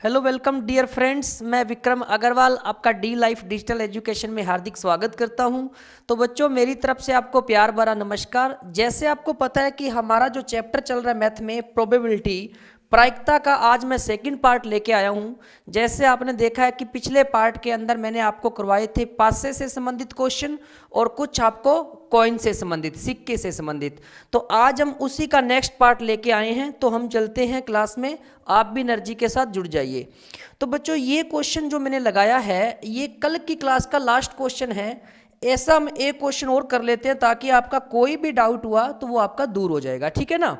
Hello welcome dear friends, मैं विक्रम अग्रवाल आपका D life digital education में हार्दिक स्वागत करता हूं। तो बच्चों, मेरी तरफ से आपको प्यार भरा नमस्कार। जैसे आपको पता है कि हमारा जो चैप्टर चल रहा है मैथ में प्रोबेबिलिटी प्रायिकता का, आज मैं सेकंड पार्ट लेके आया हूं। जैसे आपने देखा है कि पिछले पार्ट के अंदर मैंने आपको करवाए थे पासे से संबंधित क्वेश्चन और कुछ आपको कॉइन से संबंधित, सिक्के से संबंधित। तो आज हम उसी का नेक्स्ट पार्ट लेके आए हैं। तो हम चलते हैं क्लास में, आप भी एनर्जी के साथ जुड़ जाइए। तो बच्चों, ये क्वेश्चन जो मैंने लगाया है ये कल की क्लास का लास्ट क्वेश्चन है। ऐसा हम एक क्वेश्चन और कर लेते हैं ताकि आपका कोई भी डाउट हुआ तो वो आपका दूर हो जाएगा, ठीक है ना।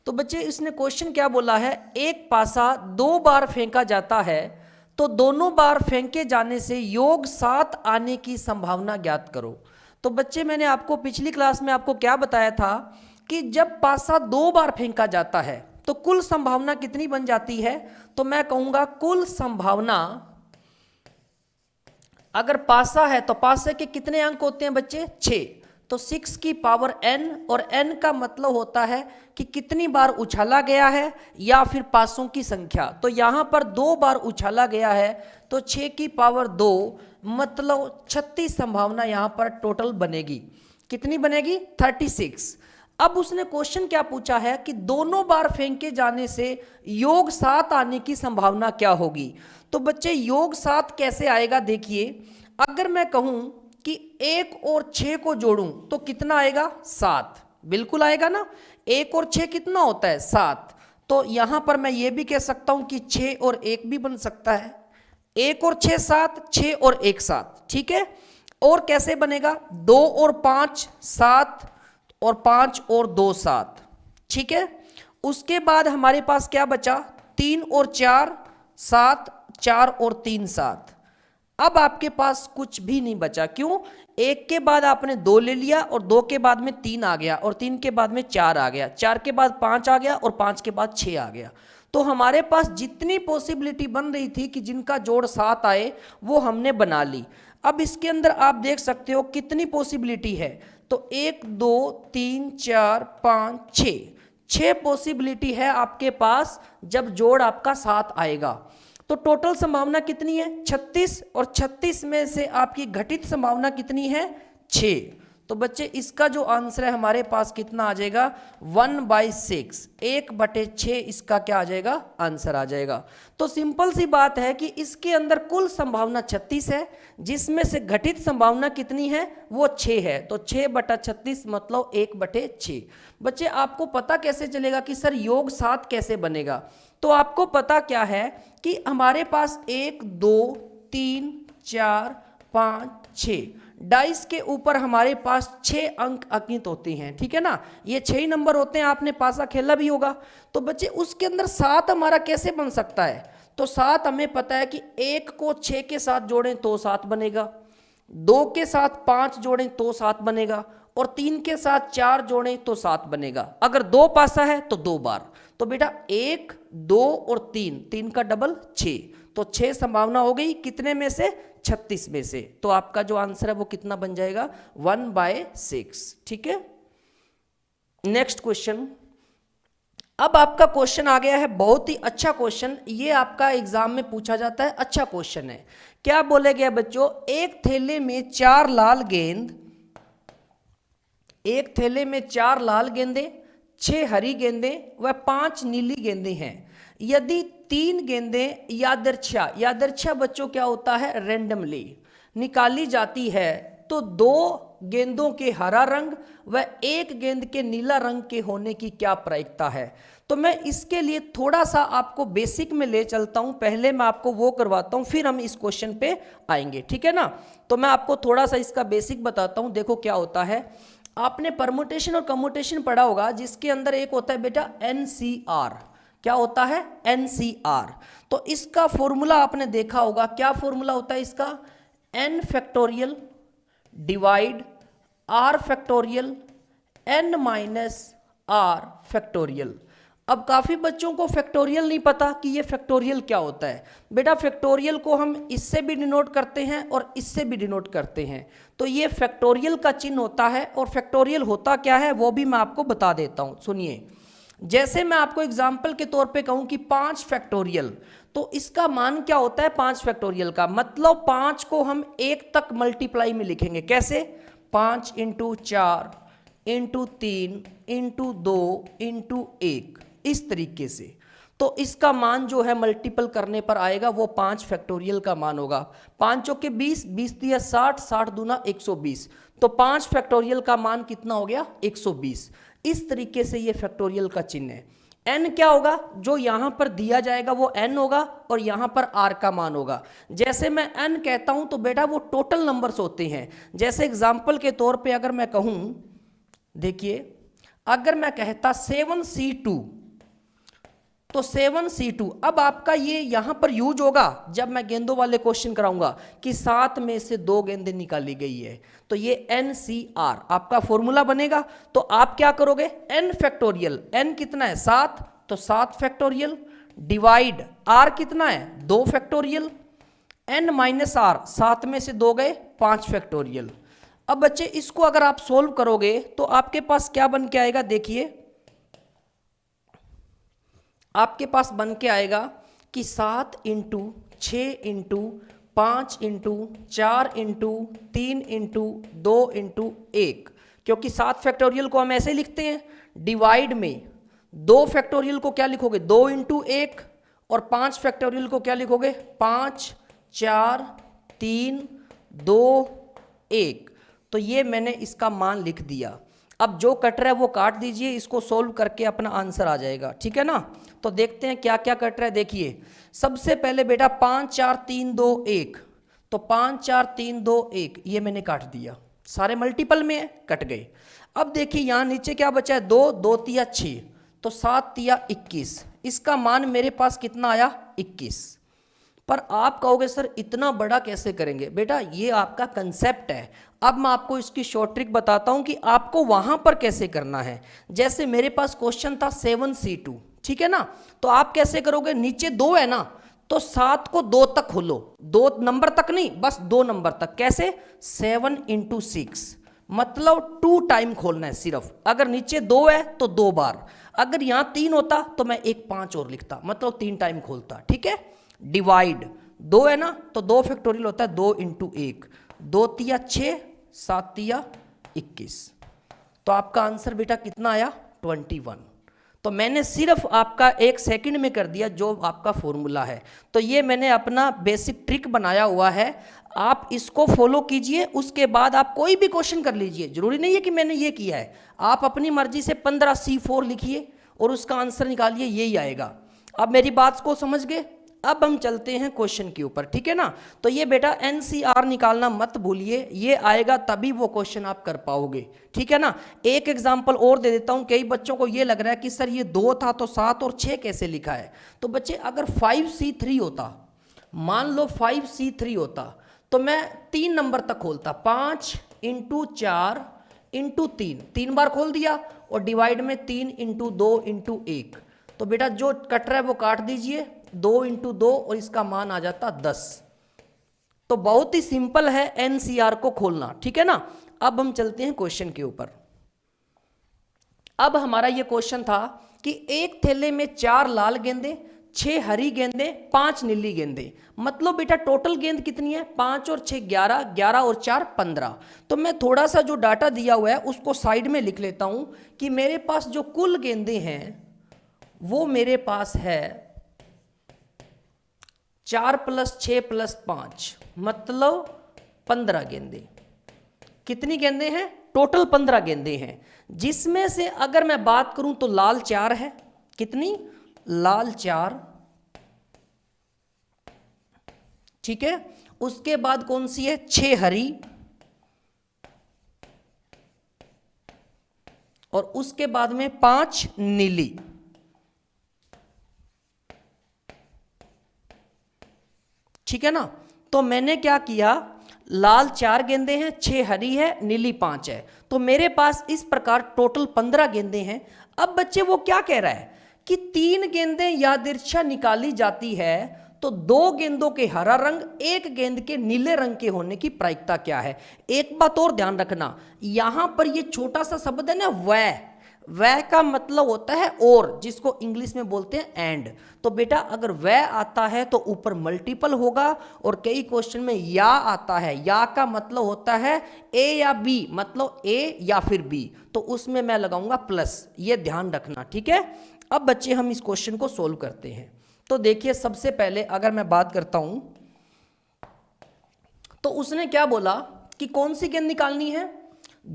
तो बच्चे, इसने क्वेश्चन क्या बोला है, एक पासा 2 बार फेंका जाता है तो दोनों बार फेंके जाने से योग 7 आने की संभावना ज्ञात करो। तो बच्चे, मैंने आपको पिछली क्लास में आपको क्या बताया था कि जब पासा 2 बार फेंका जाता है तो कुल संभावना कितनी बन जाती है। तो मैं कहूंगा कुल संभावना, अगर पासा है तो पासे के कितने अंक होते हैं बच्चे, 6। तो 6 की पावर n, और n का मतलब होता है कि कितनी बार उछाला गया है या फिर पासों की संख्या। तो यहां पर 2 बार उछाला गया है तो 6 की पावर 2 मतलब 36 संभावना यहां पर टोटल बनेगी। कितनी बनेगी, 36। अब उसने क्वेश्चन क्या पूछा है कि दोनों बार फेंके जाने से योग 7 आने की संभावना क्या होगी। तो बच्चे, योग 7 कैसे आएगा, देखिए। अगर मैं कहूं कि 1 और 6 को जोड़ूं तो कितना आएगा, 7। बिल्कुल आएगा ना। 1 और 6 कितना होता है, 7। तो यहां पर मैं ये भी कह सकता हूं कि 6 और 1 भी बन सकता है। 1 और 6 7, 6 और 1 7, ठीक है। और कैसे बनेगा, 2 और 5 7, और 5 और 2 7, ठीक है। उसके बाद हमारे पास क्या बचा, 3 और 4 7, 4 और 3 7। अब आपके पास कुछ भी नहीं बचा, क्यों, 1 के बाद आपने 2 ले लिया और 2 के बाद में 3 आ गया और 3 के बाद में 4 आ गया, 4 के बाद 5 आ गया और 5 के बाद 6 आ गया। तो हमारे पास जितनी पॉसिबिलिटी बन रही थी कि जिनका जोड़ 7 आए वो हमने बना ली। अब इसके अंदर आप देख सकते हो कितनी पॉसिबिलिटी है। तो 1 2 3 4 5 6 पॉसिबिलिटी है आपके पास जब जोड़ आपका 7 आएगा। तो टोटल संभावना कितनी है, 36, और 36 में से आपकी घटित संभावना कितनी है, 6। तो बच्चे, इसका जो आंसर है हमारे पास कितना आ जाएगा, 1/6, 1/6 इसका क्या आ जाएगा, आंसर आ जाएगा। तो सिंपल सी बात है कि इसके अंदर कुल संभावना 36 है, जिसमें से घटित संभावना कितनी है, वो 6 है। तो 6/36 मतलब 1/6। बच्चे, आपको पता कैसे चलेगा कि सर योग 7 कैसे बनेगा। तो आपको पता क्या है कि हमारे पास 1 2 3 4 5 6 डाइस के ऊपर हमारे पास 6 अंक अंकित होते हैं, ठीक है ना। ये 6 ही नंबर होते हैं, आपने पासा खेला भी होगा। तो बच्चे, उसके अंदर 7 हमारा कैसे बन सकता है। तो 7 हमें पता है कि 1 को 6 के साथ जोड़ें तो 7 बनेगा, 2 के साथ 5 जोड़ें तो 7 बनेगा, और 3 के साथ 4 जोड़ें तो 7 बनेगा। अगर 2 पासा है तो 2 बार। तो बेटा 1 2 और 3, 3 का डबल 6, तो 6 संभावना हो गई कितने में से, 36 में से। तो आपका जो आंसर है वो कितना बन जाएगा, 1/6, ठीक है। Next question. अब आपका क्वेश्चन आ गया है, बहुत ही अच्छा क्वेश्चन, ये आपका एग्जाम में पूछा जाता है, अच्छा क्वेश्चन है। क्या बोले गया बच्चों, एक थैले में 4 लाल गेंद, एक थैले में 4 लाल गेंदें, 6 हरी गेंदें व 5 नीली गेंदें हैं। यदि 3 गेंदें यादृच्छा बच्चों क्या होता है, रेंडमली निकाली जाती है तो 2 गेंदों के हरा रंग व 1 गेंद के नीला रंग के होने की क्या प्रायिकता है। तो मैं इसके लिए थोड़ा सा आपको बेसिक में ले चलता हूं, पहले मैं आपको वो करवाता हूं, फिर हम इस क्वेश्चन पे आएंगे, ठीक है ना। तो मैं आपको थोड़ा सा इसका बेसिक बताता हूं। देखो क्या होता है, आपने परमुटेशन और कम्यूटेशन पढ़ा होगा, जिसके अंदर एक होता है बेटा NCR। क्या होता है, NCR। तो इसका फॉर्मूला आपने देखा होगा, क्या फॉर्मूला होता है इसका, n factorial divide r factorial n minus r factorial. अब काफी बच्चों को फैक्टोरियल नहीं पता कि ये फैक्टोरियल क्या होता है। बेटा, फैक्टोरियल को हम इससे भी डिनोट करते हैं और इससे भी डिनोट करते हैं। तो ये फैक्टोरियल का चिन्ह होता है, और फैक्टोरियल होता क्या है वो भी मैं आपको बता देता हूं, सुनिए। जैसे मैं आपको एग्जाम्पल के तौर पे कहूं कि 5 फैक्टोरियल, तो इसका मान क्या होता है 5 फैक्टोरियल का, मतलब 5 को हम 1 तक मल्टीप्लाई में लिखेंगे। कैसे? 5 इंटू 4 इंटू 3 इंटू 2 इंटू 1, इस तरीके से। तो इसका मान जो है मल्टीपल करने पर आएगा वो 5 फैक्टोरियल का मान होगा। 5 चौके 20, 20 दिया 60, 60 दूना 120, तो 5 फैक्टोरियल का मान कितना हो गया? 120। इस तरीके से ये फैक्टोरियल का चिन्ह है। n क्या होगा? जो यहां पर दिया जाएगा वो n होगा और यहां पर r का मान होगा। जैसे मैं n कहता हूं तो बेटा वो टोटल नंबर्स होते हैं। जैसे एग्जांपल के तौर पे अगर मैं कहूं, देखिए अगर मैं कहता 7c2, तो 7c2, अब आपका ये यहां पर यूज होगा जब मैं गेंदों वाले क्वेश्चन कराऊंगा कि 7 में से 2 गेंदें निकाली गई है, तो ये NCR आपका फॉर्मूला बनेगा। तो आप क्या करोगे? n फैक्टोरियल, n कितना है? 7, तो 7 फैक्टोरियल डिवाइड r कितना है? 2 फैक्टोरियल, n माइनस r, 7 में से 2 गए 5 फैक्टोरियल। अब बच्चे इसको अगर आप सोल्व करोगे तो आपके पास क्या बन के आएगा? देखिए आपके पास बन के आएगा कि 7 into 6 into 5 into 4 into 3 into 2 into 1, क्योंकि 7 फैक्टोरियल को हम ऐसे लिखते हैं, डिवाइड में 2 फैक्टोरियल को क्या लिखोगे? 2 इंटू 1, और 5 फैक्टोरियल को क्या लिखोगे? 5 4 3 2 1। तो ये मैंने इसका मान लिख दिया। अब जो कट रहा है वो काट दीजिए, इसको सोल्व करके अपना आंसर आ जाएगा, ठीक है ना। तो देखते हैं क्या क्या कट रहा है। देखिए सबसे पहले बेटा 5 4 3 2 1, तो 5 4 3 2 1 ये मैंने काट दिया, सारे मल्टीपल में है, कट गए। अब देखिए यहाँ नीचे क्या बचा है? 2 2 तिया 6, तो 7 तिया 21, इसका मान मेरे पास कितना आया? 21। पर आप कहोगे सर इतना बड़ा कैसे करेंगे? बेटा ये आपका कंसेप्ट है। अब मैं आपको इसकी शॉर्ट ट्रिक बताता हूं कि आपको वहां पर कैसे करना है। जैसे मेरे पास क्वेश्चन था 7c2, ठीक है ना, तो आप कैसे करोगे? नीचे 2 है ना, तो 7 को 2 तक खोलो, 2 नंबर तक नहीं, बस 2 नंबर तक। कैसे? 7 इंटू 6, मतलब 2 टाइम खोलना है सिर्फ। अगर नीचे 2 है तो 2 बार, अगर यहां 3 होता तो मैं एक 5 और लिखता, मतलब 3 टाइम खोलता, ठीक है। डिवाइड 2 है ना, तो 2 फैक्टोरियल होता है 2 इंटू 1, 2 तिया 6, 7 तिया 21, तो आपका आंसर बेटा कितना आया? 21। तो मैंने सिर्फ आपका 1 सेकंड में कर दिया जो आपका फॉर्मूला है। तो ये मैंने अपना बेसिक ट्रिक बनाया हुआ है, आप इसको फॉलो कीजिए, उसके बाद आप कोई भी क्वेश्चन कर लीजिए। जरूरी नहीं है कि मैंने ये किया है, आप अपनी मर्जी से 15c4 लिखिए और उसका आंसर निकालिए, यही आएगा। अब मेरी बात को समझ गए? अब हम चलते हैं क्वेश्चन के ऊपर, ठीक है ना। तो ये बेटा NCR निकालना मत भूलिए, ये आएगा तभी वो क्वेश्चन आप कर पाओगे, ठीक है ना। एक एग्जांपल और दे देता हूं, कई बच्चों को ये लग रहा है कि सर ये 2 था तो 7 और 6 कैसे लिखा है। तो बच्चे अगर 5C3 होता, मान लो 5C3 होता, तो मैं 3 नंबर तक खोलता, 5 इंटू 4 इंटू 3 बार खोल दिया, और डिवाइड में 3 इंटू 2 इंटू 1। तो बेटा जो कट रहा है वो काट दीजिए, 2 इंटू 2, और इसका मान आ जाता 10। तो बहुत ही सिंपल है NCR को खोलना, ठीक है ना। अब हम चलते हैं क्वेश्चन के ऊपर। अब हमारा ये क्वेश्चन था कि एक थैले में 4 लाल गेंदे, 6 हरी गेंदे, 5 नीली गेंदे, मतलब बेटा टोटल गेंद कितनी है? 5 और 6 11, 11 और 4 15। तो मैं थोड़ा सा जो डाटा दिया हुआ है उसको साइड में लिख लेता हूं कि मेरे पास जो कुल गेंदे हैं वो मेरे पास है 4 + 6 + 5, मतलब 15 गेंदे। कितनी गेंदे हैं? टोटल 15 गेंदे हैं, जिसमें से अगर मैं बात करूं तो लाल 4 है। कितनी? लाल 4, ठीक है। उसके बाद कौन सी है? 6 हरी, और उसके बाद में 5 नीली, ठीक है ना। तो मैंने क्या किया, लाल 4 गेंदे हैं, 6 हरी है, नीली 5 है, तो मेरे पास इस प्रकार टोटल 15 गेंदे हैं। अब बच्चे वो क्या कह रहा है कि 3 गेंदें यादृच्छा निकाली जाती है, तो 2 गेंदों के हरा रंग, 1 गेंद के नीले रंग के होने की प्रायिकता क्या है। एक बात और ध्यान रखना, यहां पर ये छोटा सा शब्द है ना वह, वह का मतलब होता है और, जिसको इंग्लिश में बोलते हैं एंड। तो बेटा अगर वह आता है तो ऊपर मल्टीपल होगा, और कई क्वेश्चन में या आता है, या का मतलब होता है ए या बी, मतलब ए या फिर बी, तो उसमें मैं लगाऊंगा प्लस, ये ध्यान रखना, ठीक है। अब बच्चे हम इस क्वेश्चन को सोल्व करते हैं। तो देखिए सबसे पहले अगर मैं बात करता हूं, तो उसने क्या बोला कि कौन सी गेंद निकालनी है,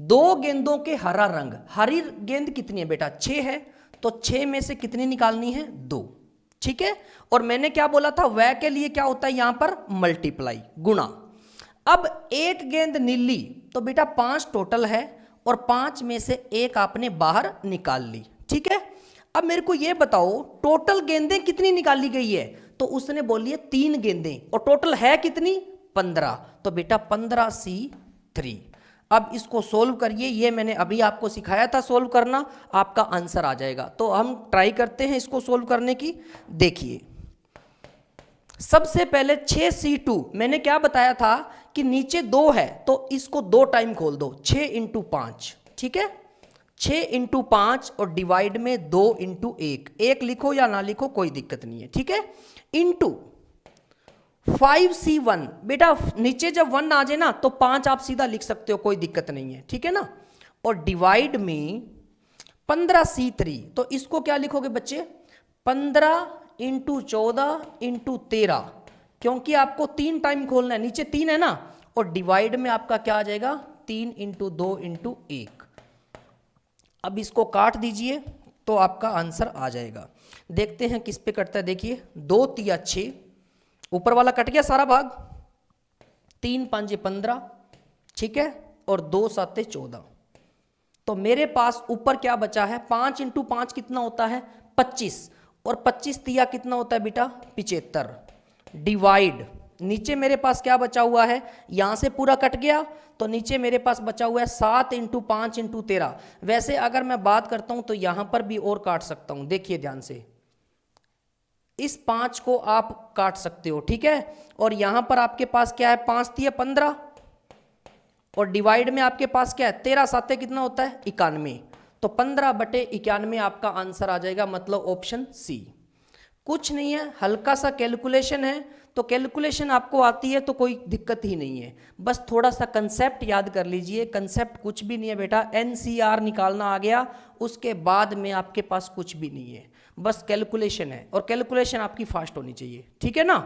2 गेंदों के हरा रंग, हरी गेंद कितनी है बेटा 6 है, तो 6 में से कितनी निकालनी है 2, ठीक है। और मैंने क्या बोला था, वह के लिए क्या होता है यहां पर मल्टीप्लाई, गुणा। अब एक गेंद नीली, तो बेटा 5 टोटल है, और 5 में से एक आपने बाहर निकाल ली, ठीक है। अब मेरे को यह बताओ टोटल गेंदें कितनी निकाली गई है, तो उसने बोली है 3 गेंदें, और टोटल है कितनी 15, तो बेटा 15C3। अब इसको सोल्व करिए, ये मैंने अभी आपको सिखाया था सोल्व करना, आपका आंसर आ जाएगा। तो हम ट्राई करते हैं इसको सोल्व करने की। देखिए सबसे पहले 6C2, मैंने क्या बताया था कि नीचे 2 है तो इसको 2 टाइम खोल दो, 6 × 5, ठीक है, 6 × 5 और डिवाइड में 2 × 1, 1 लिखो या ना लिखो कोई दिक्कत नहीं है, ठीक है, इंटू 5C1, बेटा नीचे जब 1 आ जाए ना तो 5 आप सीधा लिख सकते हो, कोई दिक्कत नहीं है, ठीक है ना, और डिवाइड में 15C3, तो इसको क्या लिखोगे बच्चे 15 × 14 × 13, क्योंकि आपको 3 टाइम खोलना है, नीचे 3 है ना, और डिवाइड में आपका क्या आ जाएगा 3 × 2 × 1। अब इसको काट दीजिए तो आपका आंसर आ जाएगा। देखते हैं किस पे कटता है, देखिए 2 × 3 = 6, ऊपर वाला कट गया सारा भाग, 3 × 5 = 15, ठीक है, और 2 × 7 = 14, तो मेरे पास ऊपर क्या बचा है, 5 × 5 कितना होता है 25, और 25 तिया कितना होता है बेटा 75, डिवाइड नीचे मेरे पास क्या बचा हुआ है, यहां से पूरा कट गया तो नीचे मेरे पास बचा हुआ है 7 × 5 × 13। वैसे अगर मैं बात करता हूं तो यहां पर भी और काट सकता हूं, देखिए ध्यान से, इस 5 को आप काट सकते हो, ठीक है, और यहां पर आपके पास क्या है 5 × 15, और डिवाइड में आपके पास क्या है 13 × 7 कितना होता है 91, तो 15/91 आपका आंसर आ जाएगा, मतलब ऑप्शन सी। कुछ नहीं है, हल्का सा कैलकुलेशन है, तो कैलकुलेशन आपको आती है तो कोई दिक्कत ही नहीं है, बस थोड़ा सा कंसेप्ट याद कर लीजिए। कंसेप्ट कुछ भी नहीं है बेटा, NCR निकालना आ गया, उसके बाद में आपके पास कुछ भी नहीं है, बस कैलकुलेशन है, और कैलकुलेशन आपकी फास्ट होनी चाहिए, ठीक है ना।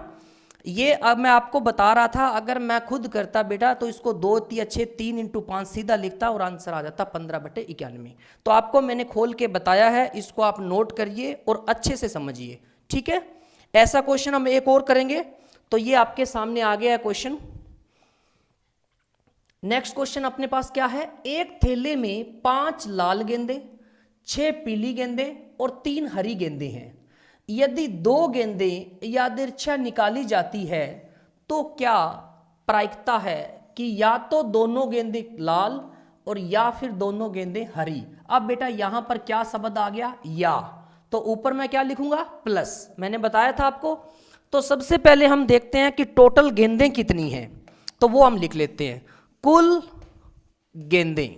ये अब मैं आपको बता रहा था, अगर मैं खुद करता बेटा तो इसको 2 × 6 3 × 5 सीधा लिखता और आंसर आ जाता 15/91। तो आपको मैंने खोल के बताया है, इसको आप नोट करिए और अच्छे से समझिए, ठीक है। ऐसा क्वेश्चन हम एक और करेंगे, तो ये आपके सामने आ गया है क्वेश्चन। नेक्स्ट क्वेश्चन अपने पास क्या है, एक थैले में 5 लाल गेंदे, 6 पीली गेंदे और 3 हरी गेंदे हैं। यदि 2 गेंदें यादृच्छा निकाली जाती है तो क्या प्रायिकता है कि या तो दोनों गेंदें लाल और या फिर दोनों गेंदें हरी। अब बेटा यहां पर क्या शब्द आ गया, या, तो ऊपर मैं क्या लिखूंगा प्लस, मैंने बताया था आपको। तो सबसे पहले हम देखते हैं कि टोटल गेंदें कितनी हैं, तो वो हम लिख लेते हैं, कुल गेंदें,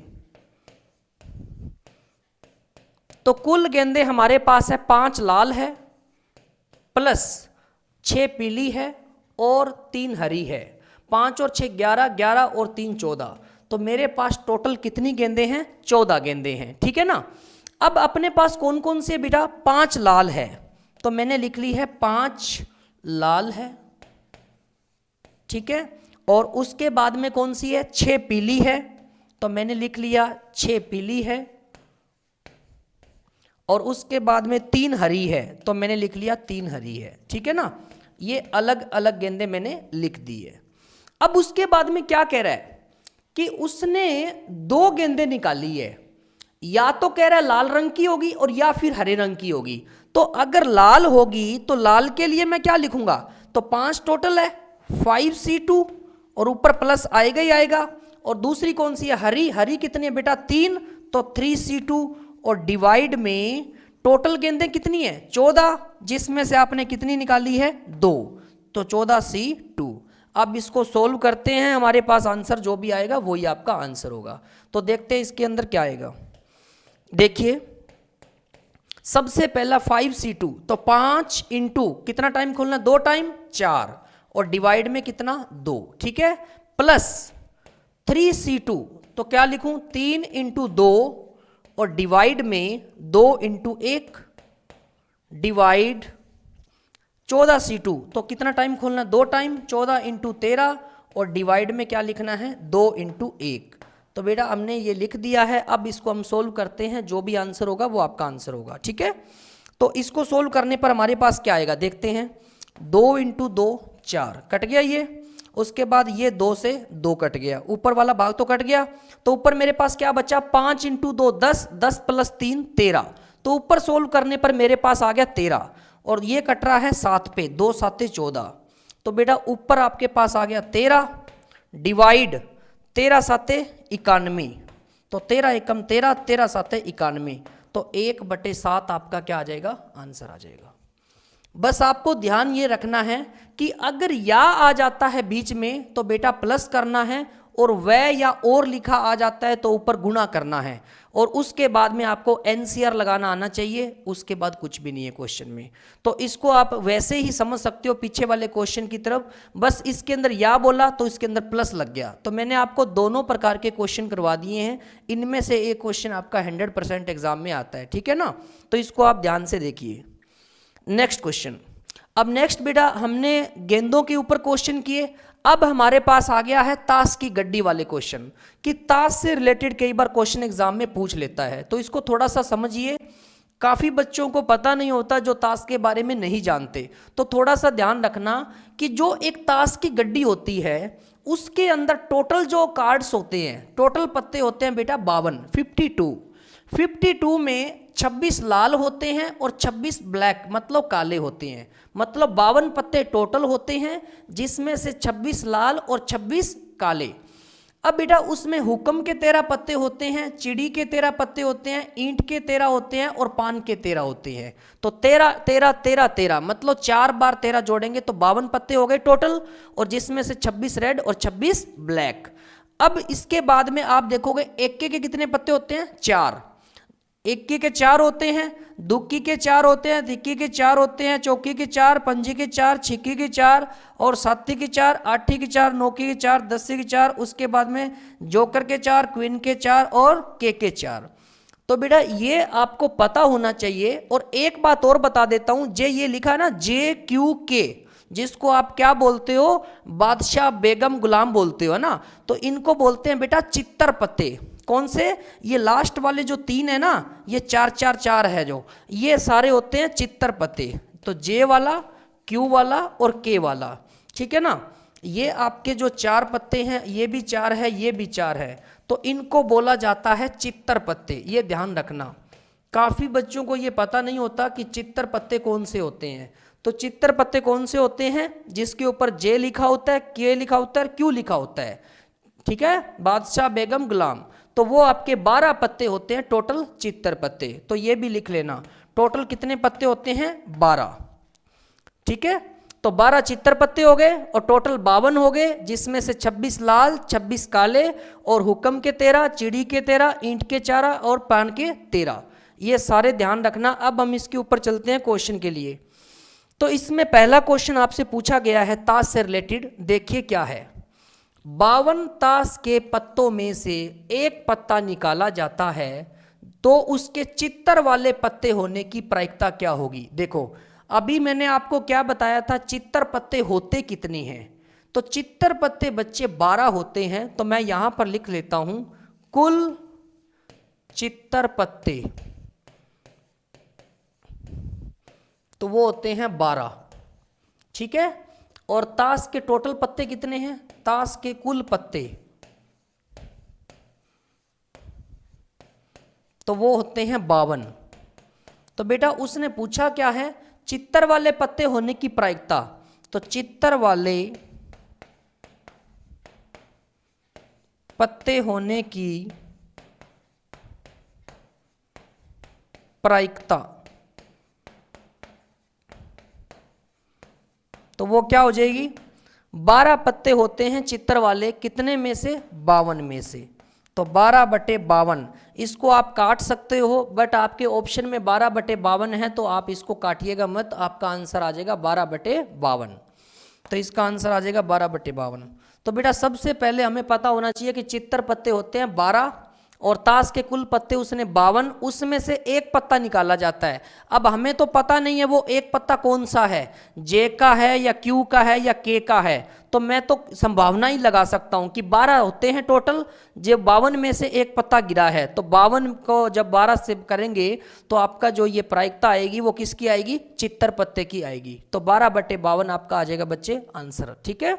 तो कुल गेंदें हमारे पास है 5 लाल है प्लस 6 पीली है और 3 हरी है, 5 और 6 11, 11 और 3 14, तो मेरे पास टोटल कितनी गेंदें हैं 14 गेंदें हैं, ठीक है ना। अब अपने पास कौन कौन से बेटा 5 लाल है, तो मैंने लिख ली है 5 लाल है, ठीक है, और उसके बाद में कौन सी है 6 पीली है, तो मैंने लिख लिया 6 पीली है, और उसके बाद में 3 हरी है, तो मैंने लिख लिया 3 हरी है, ठीक है ना। ये अलग अलग गेंदें मैंने लिख दी है। अब उसके बाद में क्या कह रहा है कि उसने 2 गेंदें निकाली है, या तो कह रहा है लाल रंग की होगी और या फिर हरे रंग की होगी। तो अगर लाल होगी तो लाल के लिए मैं क्या लिखूंगा, तो 5 टोटल है 5C2 और ऊपर प्लस आएगा ही आएगा, और दूसरी कौन सी है हरी, हरी कितनी है बेटा 3, तो 3C2 और डिवाइड में टोटल गेंदें कितनी है 14, जिसमें से आपने कितनी निकाली है 2, तो 14C2। अब इसको सोल्व करते हैं, हमारे पास आंसर जो भी आएगा वही आपका आंसर होगा। तो देखते हैं इसके अंदर क्या आएगा। देखिए सबसे पहला 5C2, तो 5 इंटू कितना टाइम खोलना, 2 टाइम 4, और डिवाइड में कितना 2, ठीक है, प्लस 3C2, तो क्या लिखूं 3 इंटू 2 और डिवाइड में 2 इंटू 1 डिवाइड 14C2, तो कितना टाइम खोलना 2 टाइम, 14 इंटू 13 और डिवाइड में क्या लिखना है 2 इंटू 1। तो बेटा हमने ये लिख दिया है, अब इसको हम सोल्व करते हैं, जो भी आंसर होगा वो आपका आंसर होगा, ठीक है। तो इसको सोल्व करने पर हमारे पास क्या आएगा देखते हैं, 2 इंटू 2 4 कट गया ये, उसके बाद ये 2 से 2 कट गया, ऊपर वाला भाग तो कट गया, तो ऊपर मेरे पास क्या बचा 5 इंटू 2 10, 10 प्लस 3 13, तो ऊपर सोल्व करने पर मेरे पास आ गया 13 और ये कट रहा है 7 पे, 2 7 14, तो बेटा ऊपर आपके पास आ गया 13 डिवाइड 13 7 91, तो 13 एकम 13, 13 7 91, तो 1/7 आपका क्या आ जाएगा आंसर आ जाएगा। बस आपको ध्यान ये रखना है कि अगर या आ जाता है बीच में तो बेटा प्लस करना है, और वह या और लिखा आ जाता है तो ऊपर गुणा करना है, और उसके बाद में आपको एनसीआर लगाना आना चाहिए, उसके बाद कुछ भी नहीं है क्वेश्चन में। तो इसको आप वैसे ही समझ सकते हो पीछे वाले क्वेश्चन की तरफ, बस इसके अंदर या बोला तो इसके अंदर प्लस लग गया। तो मैंने आपको दोनों प्रकार के क्वेश्चन करवा दिए हैं, इनमें से एक क्वेश्चन आपका 100% एग्जाम में आता है, ठीक है ना। तो इसको आप ध्यान से देखिए। नेक्स्ट क्वेश्चन, अब नेक्स्ट बेटा हमने गेंदों के ऊपर क्वेश्चन किए, अब हमारे पास आ गया है ताश की गड्डी वाले क्वेश्चन, कि ताश से रिलेटेड कई बार क्वेश्चन एग्जाम में पूछ लेता है, तो इसको थोड़ा सा समझिए। काफ़ी बच्चों को पता नहीं होता जो ताश के बारे में नहीं जानते, तो थोड़ा सा ध्यान रखना कि जो एक ताश की गड्डी होती है उसके अंदर टोटल जो कार्ड्स होते हैं, टोटल पत्ते होते हैं बेटा 52, 52 में 26 लाल होते हैं और 26 ब्लैक मतलब काले होते हैं, मतलब 52 पत्ते टोटल होते हैं, जिसमें से 26 लाल और 26 काले। अब बेटा उसमें हुक्म के 13 पत्ते होते हैं, चिड़ी के 13 पत्ते होते हैं, ईंट के 13 होते हैं और पान के 13 होते हैं। तो 13 13 13 13 मतलब 4 बार 13 जोड़ेंगे तो 52 पत्ते हो गए टोटल, और जिसमें से 26 रेड और 26 ब्लैक। अब इसके बाद में आप देखोगे एक्के के कितने पत्ते होते हैं 4, इक्की के 4 होते हैं, दुक्की के 4 होते हैं, तिक्की के 4 होते हैं, चौकी के 4, पंजी के 4, छिक्की के 4 और साती के 4, आठी के 4, नौकी के 4, दसी के 4, उसके बाद में जोकर के 4, क्वीन के 4 और के 4। तो बेटा ये आपको पता होना चाहिए। और एक बात और बता देता हूं, जे ये लिखा ना JQK, जिसको आप क्या बोलते हो बादशाह बेगम गुलाम बोलते हो ना, तो इनको बोलते हैं बेटा चित्तर पत्ते। कौन से, ये लास्ट वाले जो 3 है ना, ये 4 4 4 है, जो ये सारे होते हैं चित्तर पत्ते। तो जे वाला, क्यू वाला और के वाला, ठीक है ना। ये आपके जो 4 पत्ते हैं, ये भी 4 है, ये भी 4 है, तो इनको बोला जाता है चित्तर पत्ते। ये ध्यान रखना, काफ़ी बच्चों को ये पता नहीं होता कि चित्तर पत्ते कौन से होते हैं। तो चित्तर पत्ते कौन से होते हैं, जिसके ऊपर जे लिखा होता है, के लिखा होता है, क्यू लिखा होता है, ठीक है, बादशाह बेगम गुलाम। तो वो आपके 12 पत्ते होते हैं टोटल चित्तर पत्ते। तो ये भी लिख लेना, टोटल कितने पत्ते होते हैं 12, ठीक है। तो 12 चित्तर पत्ते हो गए और टोटल 52 हो गए, जिसमें से 26 लाल, 26 काले और हुक्म के 13, चिड़ी के 13, ईंट के 4 और पान के 13। ये सारे ध्यान रखना। अब हम इसके ऊपर चलते हैं क्वेश्चन के लिए। तो इसमें पहला क्वेश्चन आपसे पूछा गया है ताश से रिलेटेड, देखिए क्या है। 52 ताश के पत्तों में से एक पत्ता निकाला जाता है तो उसके चित्तर वाले पत्ते होने की प्रायिकता क्या होगी। देखो अभी मैंने आपको क्या बताया था, चित्तर पत्ते होते कितने हैं। तो चित्तर पत्ते बच्चे 12 होते हैं, तो मैं यहां पर लिख लेता हूं कुल चित्तर पत्ते, तो वो होते हैं 12, ठीक है। और ताश के टोटल पत्ते कितने हैं, ताश के कुल पत्ते तो वो होते हैं 52। तो बेटा उसने पूछा क्या है, चित्तर वाले पत्ते होने की प्रायिकता। तो चित्तर वाले पत्ते होने की प्रायिकता, तो वो क्या हो जाएगी, 12 पत्ते होते हैं चित्तर वाले, कितने में से 52 में से। तो 12/52 इसको आप काट सकते हो, बट आपके ऑप्शन में 12/52 है तो आप इसको काटिएगा मत, आपका आंसर आ जाएगा 12/52। तो इसका आंसर आ जाएगा 12/52। तो बेटा सबसे पहले हमें पता होना चाहिए कि चित्तर पत्ते होते हैं 12 और ताश के कुल पत्ते उसने 52, उसमें से एक पत्ता निकाला जाता है। अब हमें तो पता नहीं है वो एक पत्ता कौन सा है, जे का है या क्यू का है या के का है, तो मैं तो संभावना ही लगा सकता हूं कि 12 होते हैं टोटल, जो 52 में से एक पत्ता गिरा है, तो 52 को जब 12 से करेंगे तो आपका जो ये प्रायिकता आएगी वो किसकी आएगी, चित्तर पत्ते की आएगी। तो 12/52 आपका आ जाएगा बच्चे आंसर। ठीक है,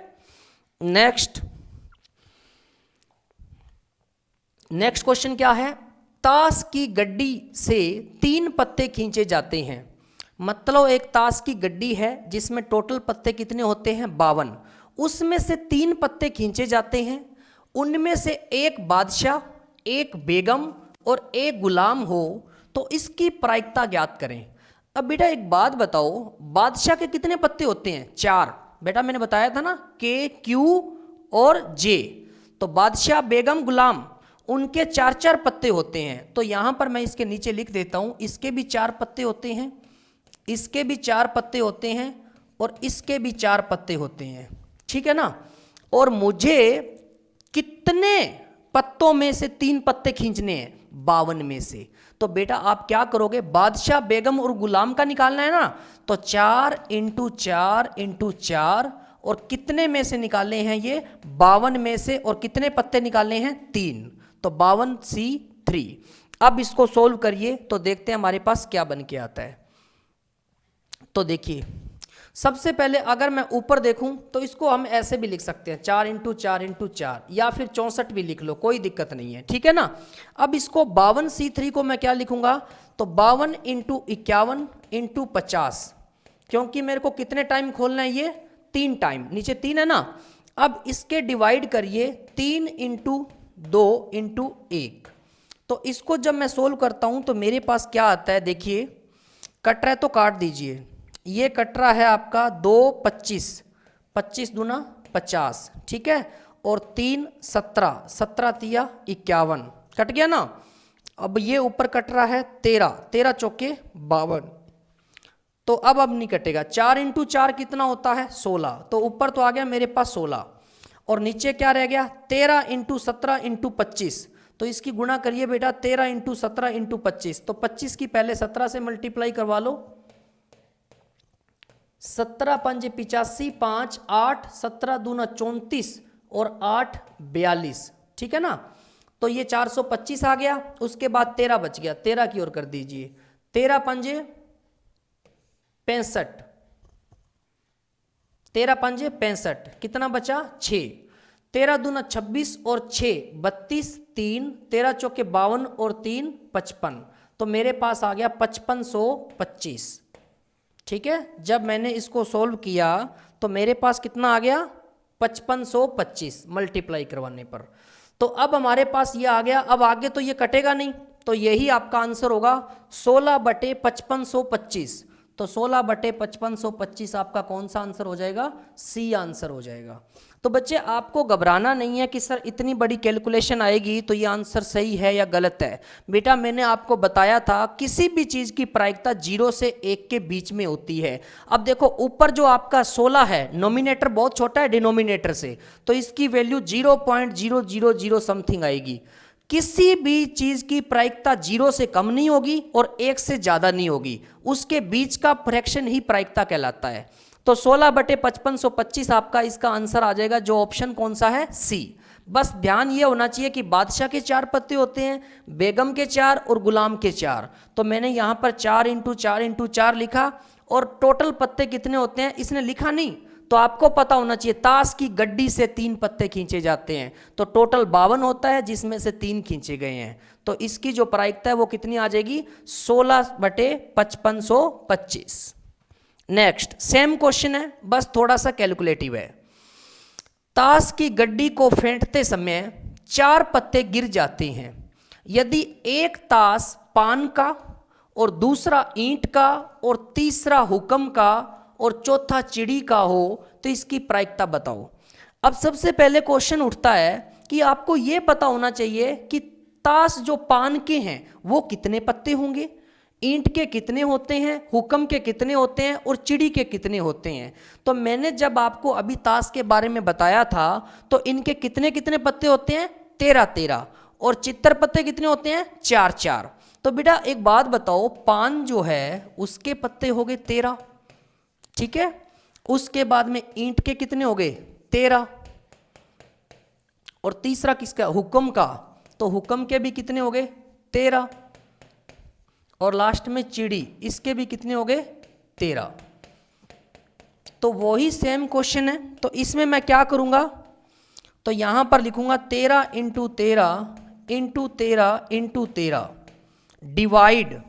नेक्स्ट क्वेश्चन क्या है, ताश की गड्डी से 3 पत्ते खींचे जाते हैं। मतलब एक ताश की गड्डी है जिसमें टोटल पत्ते कितने होते हैं 52, उसमें से 3 पत्ते खींचे जाते हैं, उनमें से एक बादशाह, एक बेगम और एक गुलाम हो, तो इसकी प्रायिकता ज्ञात करें। अब बेटा एक बात बताओ, बादशाह के कितने पत्ते होते हैं, 4। बेटा मैंने बताया था ना, के, क्यू और जे। तो बादशाह, बेगम, गुलाम उनके 4-4 पत्ते होते हैं। तो यहां पर मैं इसके नीचे लिख देता हूं, इसके भी 4 पत्ते होते हैं, इसके भी 4 पत्ते होते हैं और इसके भी 4 पत्ते होते हैं। ठीक है ना। और मुझे कितने पत्तों में से 3 पत्ते खींचने हैं, 52 में से। तो बेटा आप क्या करोगे, बादशाह, बेगम और गुलाम का निकालना है ना, तो 4 × 4 × 4 और कितने में से निकालने हैं ये, 52 में से, और कितने पत्ते निकालने हैं, 3। तो 52C3। अब इसको सोल्व करिए तो देखते हैं हमारे पास क्या बन के आता है। तो देखिए सबसे पहले अगर मैं ऊपर देखूं तो इसको हम ऐसे भी लिख सकते हैं, 4 × 4 × 4, या फिर 64 भी लिख लो, कोई दिक्कत नहीं है। ठीक है ना। अब इसको 52C3 को मैं क्या लिखूंगा, तो 52 × 51 × 50, क्योंकि मेरे को कितने टाइम खोलना है, ये 3 टाइम, नीचे 3 है ना। अब इसके डिवाइड करिए, 3 × 2 × 1। तो इसको जब मैं सोल्व करता हूं तो मेरे पास क्या आता है, देखिए कट रहा है तो काट दीजिए, ये कट रहा है आपका 2 25, 25 दूना 50, ठीक है, और 3 17, 17 तिया 51, कट गया ना। अब ये ऊपर कट रहा है 13, 13 चौके 52, तो अब नहीं कटेगा। 4 × 4 कितना होता है, 16, तो ऊपर तो आ गया मेरे पास 16, और नीचे क्या रह गया, 13 × 17 × 25। तो इसकी गुणा करिए बेटा, 13 × 17 × 25, तो 25 की पहले 17 से मल्टीप्लाई करवा लो, 17 × 5 = 85, 5 8, 17 दूना 34 और 8 42, ठीक है ना। तो ये 425 आ गया, उसके बाद 13 बच गया, 13 की ओर कर दीजिए, 13 × 5 = 65, 13 × 5 = 65, कितना बचा 6, 13 दूना 26 और 6 32, 3 13 चौके 52 और 3 55, तो मेरे पास आ गया 5525। ठीक है, जब मैंने इसको सोल्व किया तो मेरे पास कितना आ गया, 5525 मल्टीप्लाई करवाने पर। तो अब हमारे पास ये आ गया, अब आगे तो ये कटेगा नहीं, तो यही आपका आंसर होगा 16/5525। तो 16/5525 आपका कौन सा आंसर हो जाएगा, सी आंसर हो जाएगा। तो बच्चे आपको घबराना नहीं है कि सर इतनी बड़ी कैलकुलेशन आएगी तो ये आंसर सही है या गलत है। बेटा मैंने आपको बताया था किसी भी चीज़ की प्रायिकता 0 से 1 के बीच में होती है। अब देखो ऊपर जो आपका 16 है, नोमिनेटर बहुत छोटा है डिनोमिनेटर से, तो इसकी वैल्यू 0.000 समथिंग आएगी। किसी भी चीज की प्रायिकता 0 से कम नहीं होगी और 1 से ज्यादा नहीं होगी, उसके बीच का फ्रैक्शन ही प्रायिकता कहलाता है। तो 16/5525 आपका इसका आंसर आ जाएगा, जो ऑप्शन कौन सा है, सी। बस ध्यान ये होना चाहिए कि बादशाह के 4 पत्ते होते हैं, बेगम के 4 और गुलाम के 4। तो मैंने यहां पर 4 × 4 × 4 लिखा, और टोटल पत्ते कितने होते हैं इसने लिखा नहीं। तो आपको पता होना चाहिए ताश की गड्डी से 3 पत्ते खींचे जाते हैं, तो टोटल 52 होता है जिसमें से 3 खींचे गए हैं। तो इसकी जो प्रायिकता है वो कितनी आ जाएगी, 16/5525। नेक्स्ट सेम क्वेश्चन है, बस थोड़ा सा कैलकुलेटिव है। ताश की गड्डी को फेंटते समय 4 पत्ते गिर जाते हैं। यदि एक ताश पान का और दूसरा ईंट का और तीसरा हुक्म का और चौथा चिड़ी का हो तो इसकी प्रायिकता बताओ। अब सबसे पहले क्वेश्चन उठता है कि आपको ये पता होना चाहिए कि ताश जो पान के हैं वो कितने पत्ते होंगे, ईंट के कितने होते हैं, हुक्म के कितने होते हैं और चिड़ी के कितने होते हैं। तो मैंने जब आपको अभी ताश के बारे में बताया था तो इनके कितने कितने पत्ते होते हैं, 13-13, और चित्तर पत्ते कितने होते हैं, 4-4। तो बेटा एक बात बताओ, पान जो है उसके पत्ते हो गए 13, ठीक है। उसके बाद में ईंट के कितने हो गए, 13, और तीसरा किसका, हुक्म का, तो हुक्म के भी कितने हो गए, 13, और लास्ट में चिड़ी, इसके भी कितने हो गए, 13। तो वही सेम क्वेश्चन है। तो इसमें मैं क्या करूंगा, तो यहां पर लिखूंगा 13 into 13 into 13 into 13 divide,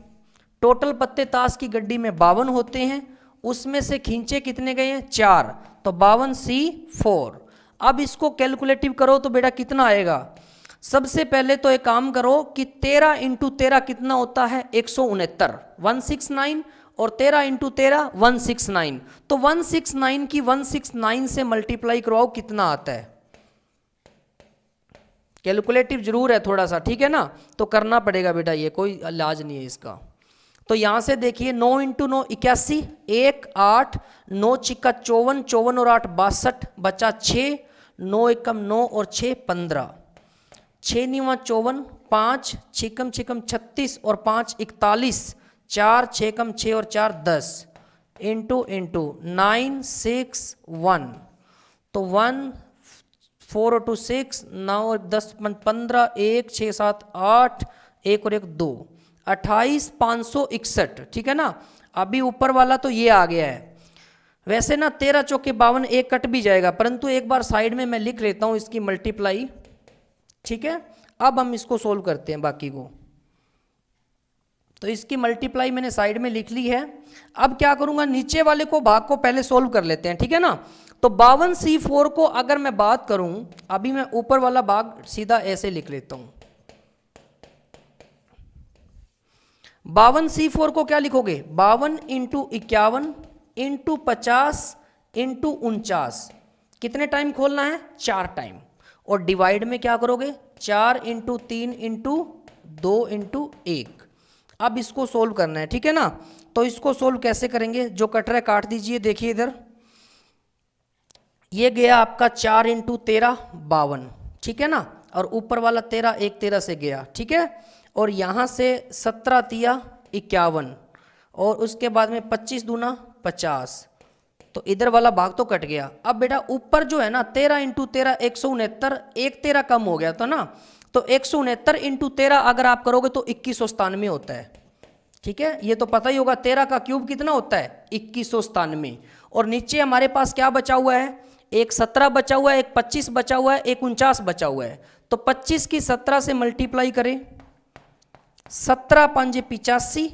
total पत्ते ताश की गड्डी में 52 होते हैं, उसमें से खींचे कितने गए हैं, 4, तो 52C4। अब इसको कैलकुलेटिव करो तो बेटा कितना आएगा। सबसे पहले तो एक काम करो कि 13 इंटू 13 कितना होता है, 169, 169, और 13 इंटू 13 169, तो 169 की 169 से मल्टीप्लाई करवाओ, कितना आता है। कैलकुलेटिव जरूर है थोड़ा सा, ठीक है ना, तो करना पड़ेगा बेटा, ये कोई इलाज नहीं है इसका। तो यहां से देखिए 9 इंटू 9 81, 1 8, 9 चिक्का 54, 54 और 8 62, बचा 6, 9 एकम 9 और 6 15, 6 9 54, 5 छिकम छिकम 36 और 5 41, 4 6 6 और 4 10, इंटू इंटू 9 6 1, तो 1 4 और 2 6, 9 और 10 15, 1 6 7 8, 1 और 1 2, 28 561, ठीक है ना। अभी ऊपर वाला तो ये आ गया है। वैसे ना 13 चौके 52, एक कट भी जाएगा, परंतु एक बार साइड में मैं लिख लेता हूं इसकी मल्टीप्लाई, ठीक है। अब हम इसको सोल्व करते हैं बाकी को। तो इसकी मल्टीप्लाई मैंने साइड में लिख ली है। अब क्या करूंगा, नीचे वाले को भाग को पहले सोल्व कर लेते हैं, ठीक है ना। तो 52C4 को अगर मैं बात करूं, अभी मैं ऊपर वाला भाग सीधा ऐसे लिख लेता हूं। 52C4 को क्या लिखोगे, 52 इंटू 51 इंटू 50 इंटू 49, कितने टाइम खोलना है, 4 टाइम, और डिवाइड में क्या करोगे, 4 इंटू 3 इंटू 2 इंटू 1। अब इसको सोल्व करना है, ठीक है ना। तो इसको सोल्व कैसे करेंगे, जो कट रहा है काट दीजिए। देखिए इधर ये गया आपका 4 इंटू 13 52, ठीक है ना, और ऊपर वाला 13 एक 13 से गया, ठीक है। और यहाँ से 17 तिया 51, और उसके बाद में 25 दूना 50, तो इधर वाला भाग तो कट गया। अब बेटा ऊपर जो है ना 13 इंटू 13 169, एक 13 कम हो गया तो ना, तो 169 इंटू 13 अगर आप करोगे तो 2197 होता है, ठीक है। ये तो पता ही होगा, 13 का क्यूब कितना होता है, 2197। और नीचे हमारे पास क्या बचा हुआ है, एक 17 बचा हुआ है, एक 25 बचा हुआ है, एक 49 बचा हुआ है। तो 25 की 17 से मल्टीप्लाई करें, 17 5 85,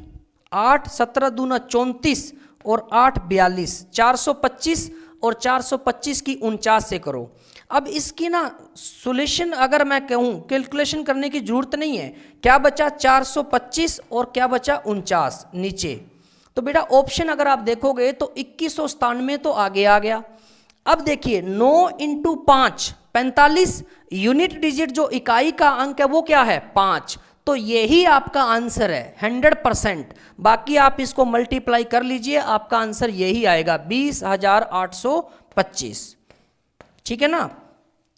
8 17 दूना 34 और 8 42, 425, और 425 की 49 से करो। अब इसकी ना सॉल्यूशन अगर मैं कहूँ, कैलकुलेशन करने की जरूरत नहीं है। क्या बचा, 425 और क्या बचा 49 नीचे। तो बेटा ऑप्शन अगर आप देखोगे तो 2197 तो आगे आ गया। अब देखिए 9 इंटू 5 45, यूनिट डिजिट जो इकाई का अंक है वो क्या है, 5। तो यही आपका आंसर है 100%। बाकी आप इसको मल्टीप्लाई कर लीजिए, आपका आंसर यही आएगा 20,825, ठीक है ना।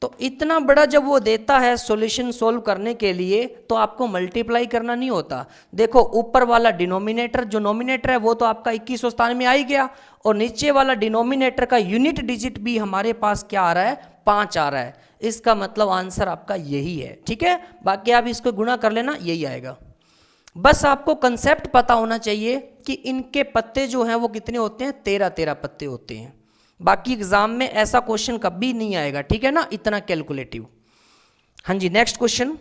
तो इतना बड़ा जब वो देता है सॉल्यूशन सोल्व करने के लिए, तो आपको मल्टीप्लाई करना नहीं होता। देखो ऊपर वाला डिनोमिनेटर, जो नोमिनेटर है वो तो आपका 2197 आ ही गया, और नीचे वाला डिनोमिनेटर का यूनिट डिजिट भी हमारे पास क्या आ रहा है, 5 आ रहा है। इसका मतलब आंसर आपका यही है, ठीक है। बाकी आप इसको गुणा कर लेना, यही आएगा। बस आपको कंसेप्ट पता होना चाहिए कि इनके पत्ते जो हैं वो कितने होते हैं, 13-13 पत्ते होते हैं। बाकी एग्जाम में ऐसा क्वेश्चन कभी नहीं आएगा, ठीक है ना, इतना कैलकुलेटिव। हाँ जी, नेक्स्ट क्वेश्चन।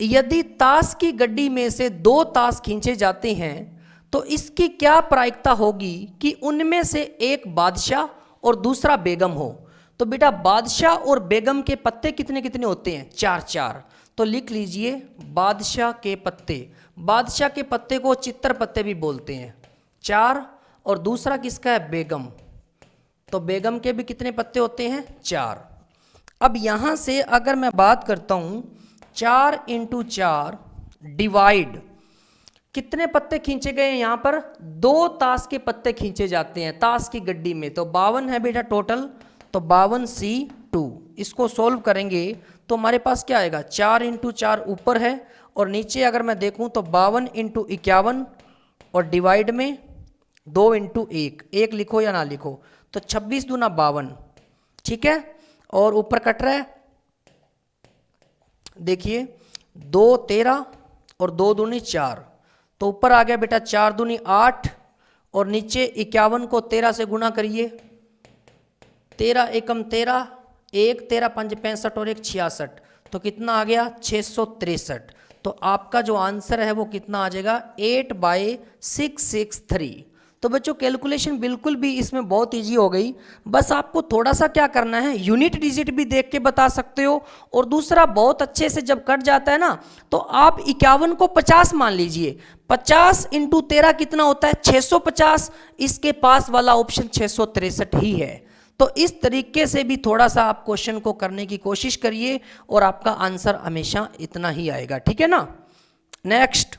यदि ताश की गड्डी में से 2 ताश खींचे जाते हैं तो इसकी क्या प्रायिकता होगी कि उनमें से एक बादशाह और दूसरा बेगम हो। तो बेटा बादशाह और बेगम के पत्ते कितने कितने होते हैं, 4-4। तो लिख लीजिए बादशाह के पत्ते। बादशाह के पत्ते को चित्तर पत्ते भी बोलते हैं, 4, और दूसरा किसका है, बेगम। तो बेगम के भी कितने पत्ते होते हैं, 4। अब यहां से अगर मैं बात करता हूं 4 × 4 डिवाइड, कितने पत्ते खींचे गए हैं यहाँ पर? 2 ताश के पत्ते खींचे जाते हैं ताश की गड्डी में, तो 52 है बेटा टोटल, तो 52C2। इसको सोल्व करेंगे तो हमारे पास क्या आएगा? 4 × 4 ऊपर है और नीचे अगर मैं देखूं तो 52 × 51 और डिवाइड में 2 × 1, 1 लिखो या ना लिखो, तो 26 दूना 52, ठीक है। और ऊपर कट रहा है, देखिए 2 13 और 2 दूनी 4, तो ऊपर आ गया बेटा 4 दूनी 8 और नीचे 51 को 13 से गुणा करिए, 13 एकम 13, 1 13 5 65 और 1 66, तो कितना आ गया? 663। तो आपका जो आंसर है वो कितना आ जाएगा? 8/663। तो बच्चों कैलकुलेशन बिल्कुल भी इसमें बहुत इजी हो गई। बस आपको थोड़ा सा क्या करना है, यूनिट डिजिट भी देख के बता सकते हो, और दूसरा बहुत अच्छे से जब कट जाता है ना तो आप 51 को 50 मान लीजिए, 50 × 13 कितना होता है? 650। इसके पास वाला ऑप्शन 663 ही है। तो इस तरीके से भी थोड़ा सा आप क्वेश्चन को करने की कोशिश करिए और आपका आंसर हमेशा इतना ही आएगा, ठीक है ना। नेक्स्ट,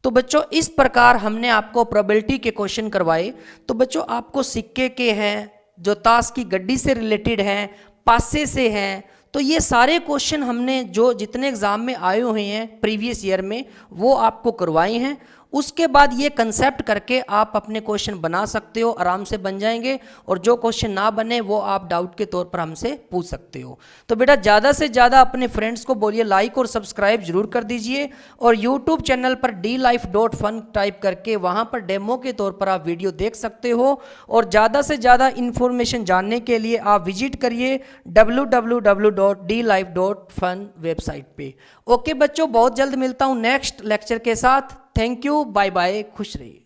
तो बच्चों इस प्रकार हमने आपको प्रोबेबिलिटी के क्वेश्चन करवाए। तो बच्चों आपको सिक्के के हैं, जो ताश की गड्डी से रिलेटेड हैं, पासे से हैं, तो ये सारे क्वेश्चन हमने जो जितने एग्जाम में आए हुए हैं प्रीवियस ईयर में वो आपको करवाए हैं। उसके बाद ये कंसेप्ट करके आप अपने क्वेश्चन बना सकते हो, आराम से बन जाएंगे, और जो क्वेश्चन ना बने वो आप डाउट के तौर पर हमसे पूछ सकते हो। तो बेटा ज़्यादा से ज़्यादा अपने फ्रेंड्स को बोलिए लाइक और सब्सक्राइब जरूर कर दीजिए, और यूट्यूब चैनल पर dlife.fun टाइप करके वहाँ पर डेमो के तौर पर आप वीडियो देख सकते हो। और ज़्यादा से ज़्यादा इन्फॉर्मेशन जानने के लिए आप विजिट करिए www.dlife.fun वेबसाइट पे। ओके बच्चों, बहुत जल्द मिलता हूँ नेक्स्ट लेक्चर के साथ। थैंक यू, बाय बाय, खुश रहिए।